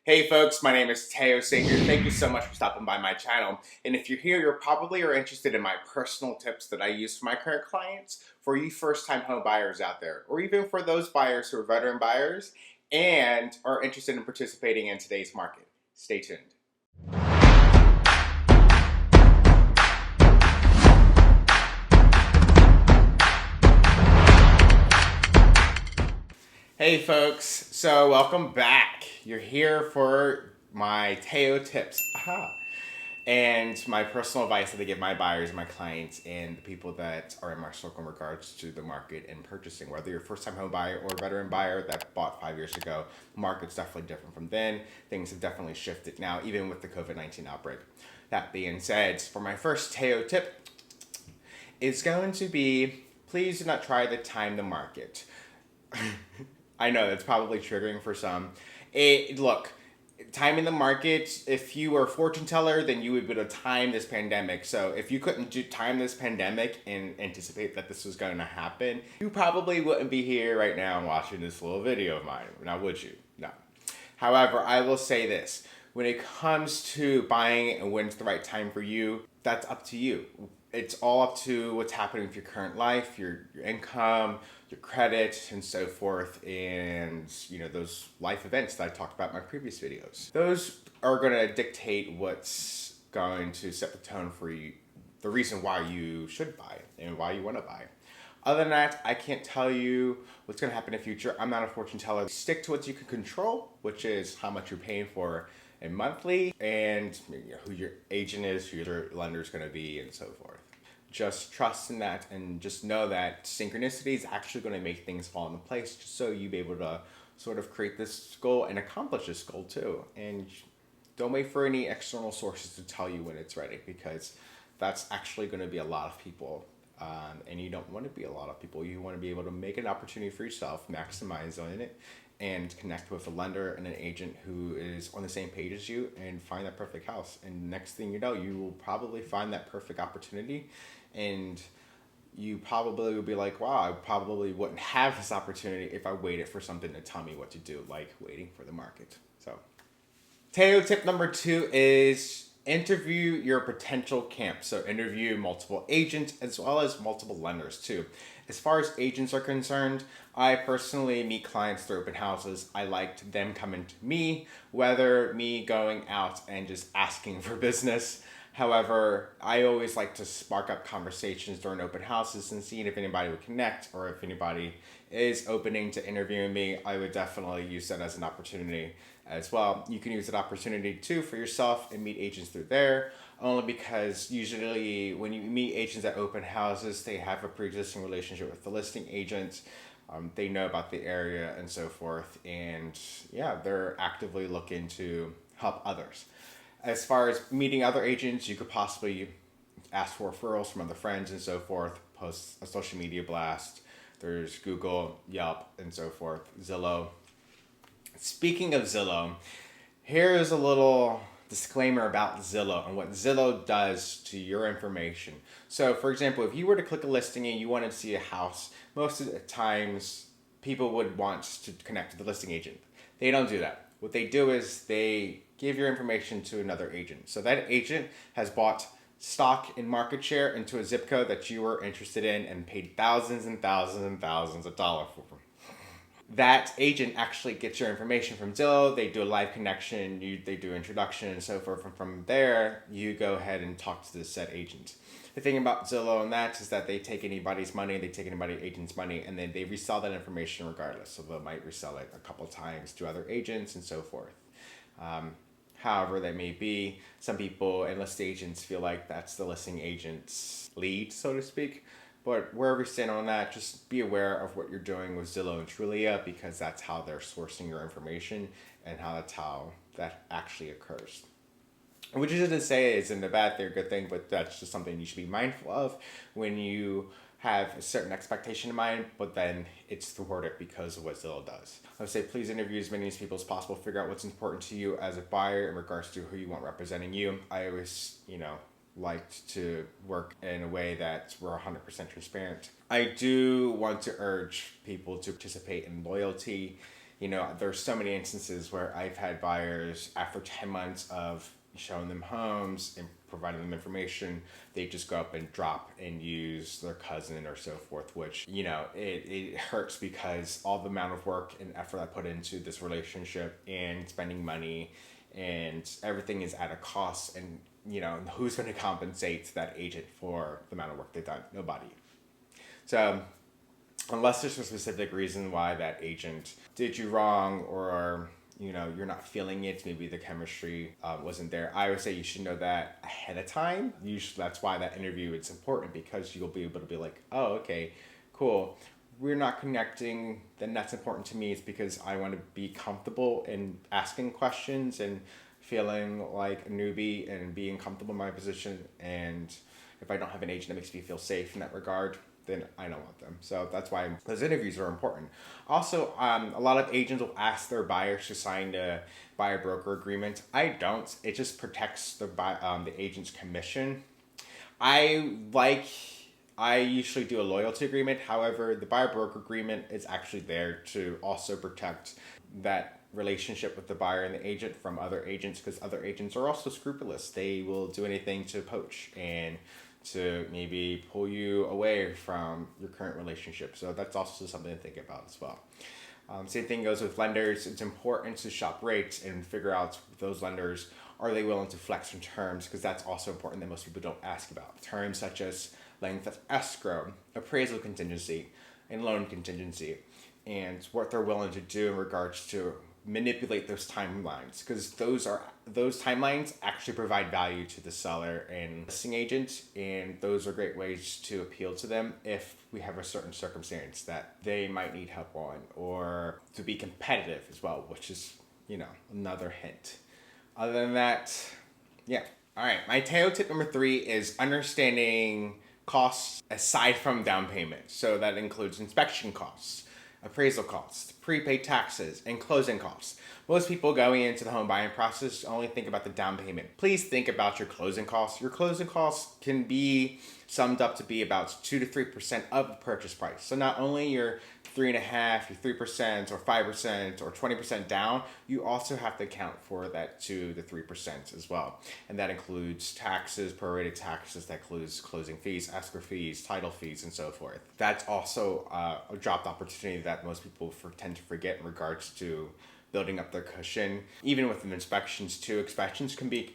Hey folks, my name is Teo Savior. Thank you so much for stopping by my channel. And if you're here, you're probably interested in my personal tips that I use for my current clients, for you first-time home buyers out there, or even for those buyers who are veteran buyers and are interested in participating in today's market. Stay tuned. Hey folks, so welcome back. You're here for my Teo tips. Aha. And my personal advice that I give my buyers, my clients, and the people that are in my circle in regards to the market and purchasing. Whether you're a first-time home buyer or a veteran buyer that bought 5 years ago, the market's definitely different from then. Things have definitely shifted now, even with the COVID-19 outbreak. That being said, for my first Teo tip, is going to be, please do not try to time the market. I know that's probably triggering for some. Look, timing the market, if you were a fortune teller, then you would be able to time this pandemic. So if you couldn't time this pandemic and anticipate that this was going to happen, you probably wouldn't be here right now watching this little video of mine. Now, would you? No. However, I will say this. When it comes to buying and when it's the right time for you, that's up to you. It's all up to what's happening with your current life, your income, your credit, and so forth, and those life events that I talked about in my previous videos. Those are going to dictate what's going to set the tone for you, the reason why you should buy and why you want to buy. Other than that, I can't tell you what's going to happen in the future. I'm not a fortune teller. Stick to what you can control, which is how much you're paying for in monthly and who your agent is, who your lender is going to be, and so forth. Just trust in that and just know that synchronicity is actually going to make things fall into place just so you be able to sort of create this goal and accomplish this goal too. And don't wait for any external sources to tell you when it's ready, because that's actually going to be a lot of people. And you don't want to be a lot of people. You want to be able to make an opportunity for yourself, maximize on it, and connect with a lender and an agent who is on the same page as you and find that perfect house. And next thing you know, you will probably find that perfect opportunity, and you probably will be like, wow, I probably wouldn't have this opportunity if I waited for something to tell me what to do, like waiting for the market. So, Teo tip number 2 is interview your potential camp. So interview multiple agents as well as multiple lenders too. As far as agents are concerned, I personally meet clients through open houses. I liked them coming to me, whether me going out and just asking for business. However, I always like to spark up conversations during open houses and seeing if anybody would connect, or if anybody is opening to interviewing me. I would definitely use that as an opportunity as well. You can use that opportunity too for yourself and meet agents through there, only because usually when you meet agents at open houses, they have a pre-existing relationship with the listing agents. They know about the area and so forth, and yeah, they're actively looking to help others. As far as meeting other agents, you could possibly ask for referrals from other friends and so forth, post a social media blast. There's Google, Yelp, and so forth, Zillow. Speaking of Zillow, here is a little disclaimer about Zillow and what Zillow does to your information. So, for example, if you were to click a listing and you wanted to see a house, most of the times people would want to connect to the listing agent. They don't do that. What they do is they give your information to another agent. So that agent has bought stock in market share into a zip code that you were interested in and paid thousands and thousands and thousands of dollars for. That agent actually gets your information from Zillow. They do a live connection, they do introduction and so forth. And from there, you go ahead and talk to the said agent. The thing about Zillow and that is that they take anybody's money, they take anybody's agent's money, and then they resell that information regardless. So they might resell it a couple times to other agents and so forth. However that may be, some people and listing agents feel like that's the listing agent's lead, so to speak. But wherever you stand on that, just be aware of what you're doing with Zillow and Trulia, because that's how they're sourcing your information and that's how that actually occurs. Which isn't to say isn't a bad thing or good thing, but that's just something you should be mindful of when you have a certain expectation in mind, but then it's thwarted because of what Zillow does. I would say please interview as many people as possible. Figure out what's important to you as a buyer in regards to who you want representing you. I always, liked to work in a way that we're 100% transparent. I do want to urge people to participate in loyalty There's so many instances where I've had buyers after 10 months of showing them homes and providing them information, they just go up and drop and use their cousin or so forth, which, it hurts because all the amount of work and effort I put into this relationship and spending money and everything is at a cost. And, who's going to compensate that agent for the amount of work they've done? Nobody. So unless there's a specific reason why that agent did you wrong, or you're not feeling it, maybe the chemistry wasn't there, I would say you should know that ahead of time. That's why that interview is important, because you'll be able to be like, oh, okay, cool, we're not connecting, then that's important to me. It's because I want to be comfortable in asking questions and feeling like a newbie and being comfortable in my position. And if I don't have an agent that makes me feel safe in that regard, then I don't want them. So that's why those interviews are important. Also, a lot of agents will ask their buyers to sign a buyer broker agreement. I don't. It just protects the agent's commission. I usually do a loyalty agreement. However, the buyer broker agreement is actually there to also protect that relationship with the buyer and the agent from other agents, because other agents are also scrupulous. They will do anything to poach and to maybe pull you away from your current relationship. So that's also something to think about as well. Same thing goes with lenders. It's important to shop rates and figure out those lenders, are they willing to flex on terms, because that's also important that most people don't ask about. Terms such as length of escrow, appraisal contingency, and loan contingency, and what they're willing to do in regards to manipulate those timelines, because those timelines actually provide value to the seller and listing agent, and those are great ways to appeal to them if we have a certain circumstance that they might need help on, or to be competitive as well, which is another hint. Other than that, yeah. All right, my Teo tip number 3 is understanding costs aside from down payment. So that includes inspection costs, appraisal costs, prepaid taxes, and closing costs. Most people going into the home buying process only think about the down payment. Please think about your closing costs. Your closing costs can be summed up to be about 2 to 3% of the purchase price. So not only your 3.5%, your 3%, or 5%, or 20% down, you also have to account for that 2 to 3% as well. And that includes taxes, prorated taxes, that includes closing fees, escrow fees, title fees, and so forth. That's also a dropped opportunity that most people tend to forget in regards to building up their cushion. Even with the inspections too, inspections can be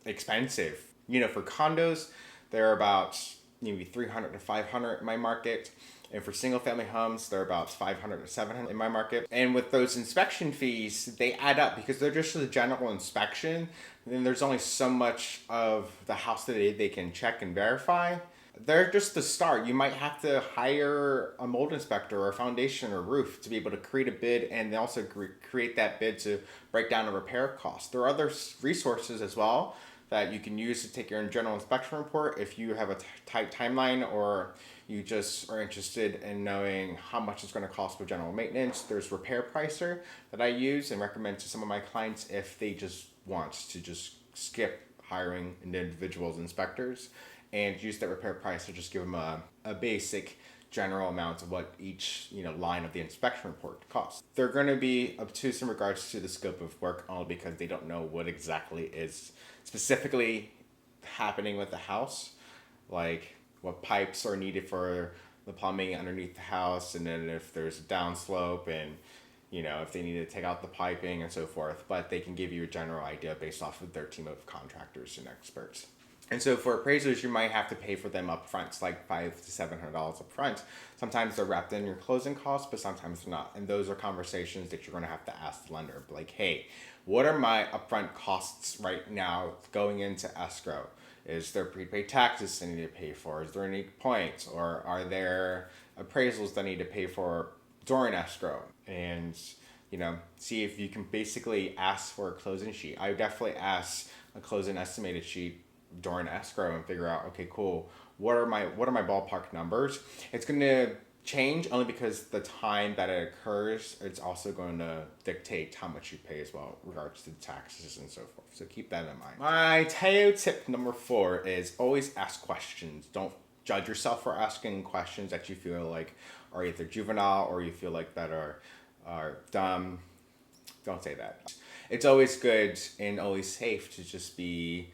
expensive. For condos, they're about maybe $300 to $500 in my market. And for single family homes, they're about $500 to $700 in my market. And with those inspection fees, they add up because they're just a general inspection. And then there's only so much of the house that they can check and verify. They're just the start. You might have to hire a mold inspector or a foundation or roof to be able to create a bid, and also create that bid to break down a repair cost. There are other resources as well that you can use to take your general inspection report if you have a tight timeline, or you just are interested in knowing how much it's going to cost for general maintenance. There's Repair Pricer that I use and recommend to some of my clients if they just want to just skip hiring individual inspectors and use that Repair Pricer. Just give them a basic general amount of what each line of the inspection report costs. They're going to be obtuse in regards to the scope of work, only because they don't know what exactly is specifically happening with the house, like what pipes are needed for the plumbing underneath the house, and then if there's a downslope, and if they need to take out the piping and so forth. But they can give you a general idea based off of their team of contractors and experts. And so for appraisals, you might have to pay for them up front, like $500 to $700 up front. Sometimes they're wrapped in your closing costs, but sometimes they're not. And those are conversations that you're going to have to ask the lender. Like, hey, what are my upfront costs right now going into escrow? Is there prepaid taxes I need to pay for? Is there any points? Or are there appraisals that I need to pay for during escrow? And, see if you can basically ask for a closing sheet. I would definitely ask a closing estimated sheet during escrow and figure out, okay, cool, what are my ballpark numbers? It's going to change only because the time that it occurs, it's also going to dictate how much you pay as well in regards to taxes and so forth. So keep that in mind. My Teo tip number 4 is always ask questions. Don't judge yourself for asking questions that you feel like are either juvenile or you feel like that are are dumb. Don't say that. It's always good and always safe to just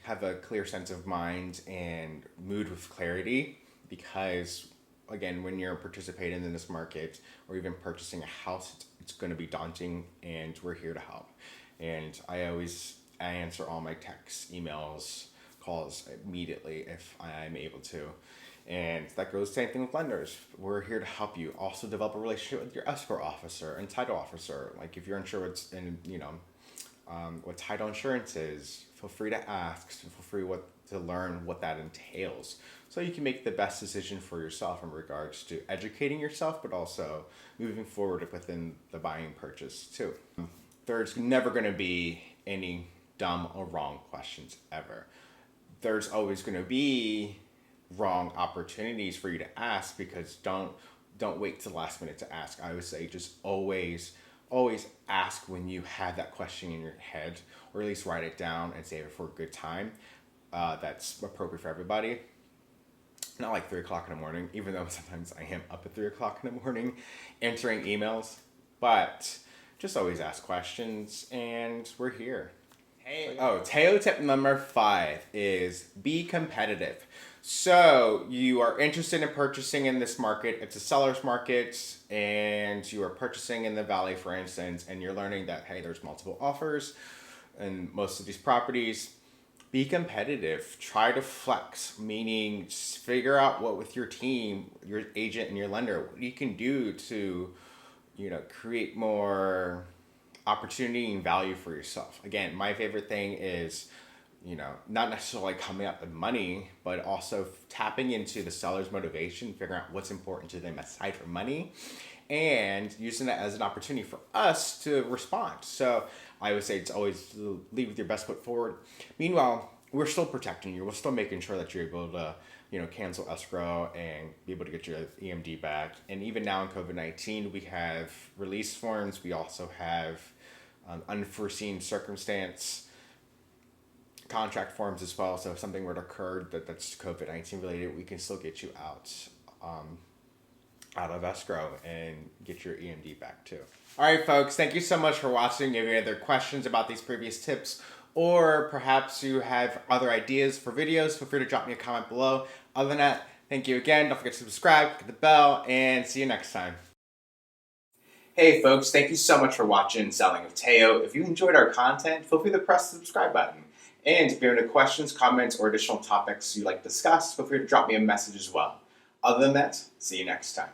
have a clear sense of mind and mood with clarity, because again, when you're participating in this market or even purchasing a house, it's going to be daunting, and we're here to help. And I answer all my texts, emails, calls immediately if I'm able to. And that goes the same thing with lenders. We're here to help you also develop a relationship with your escrow officer and title officer. Like if you're unsure what title insurance is, feel free to ask. Feel free to learn what that entails, so you can make the best decision for yourself in regards to educating yourself, but also moving forward within the buying purchase too. There's never going to be any dumb or wrong questions ever. There's always going to be wrong opportunities for you to ask, because don't wait till the last minute to ask. I would say just always ask when you have that question in your head, or at least write it down and save it for a good time that's appropriate for everybody. Not like 3 o'clock in the morning, even though sometimes I am up at 3 o'clock in the morning answering emails, but just always ask questions, and we're here. Teo tip number 5 is be competitive. So you are interested in purchasing in this market. It's a seller's market, and you are purchasing in the Valley, for instance, and you're learning that, hey, there's multiple offers in most of these properties. Be competitive. Try to flex, meaning figure out what with your team, your agent, and your lender, what you can do to, create more opportunity and value for yourself. Again, my favorite thing is, not necessarily coming up with money, but also tapping into the seller's motivation, figuring out what's important to them aside from money, and using that as an opportunity for us to respond. So I would say it's always lead with your best foot forward. Meanwhile, we're still protecting you. We're still making sure that you're able to, cancel escrow and be able to get your EMD back. And even now in COVID-19, we have release forms. We also have unforeseen circumstance contract forms as well. So if something were to occur that's COVID-19 related, we can still get you out of escrow and get your EMD back too. All right, folks, thank you so much for watching. If you have any other questions about these previous tips, or perhaps you have other ideas for videos, feel free to drop me a comment below. Other than that, thank you again. Don't forget to subscribe, click the bell, and see you next time. Hey folks, thank you so much for watching Selling with Teo. If you enjoyed our content, feel free to press the subscribe button. And if you have any questions, comments, or additional topics you'd like to discuss, feel free to drop me a message as well. Other than that, see you next time.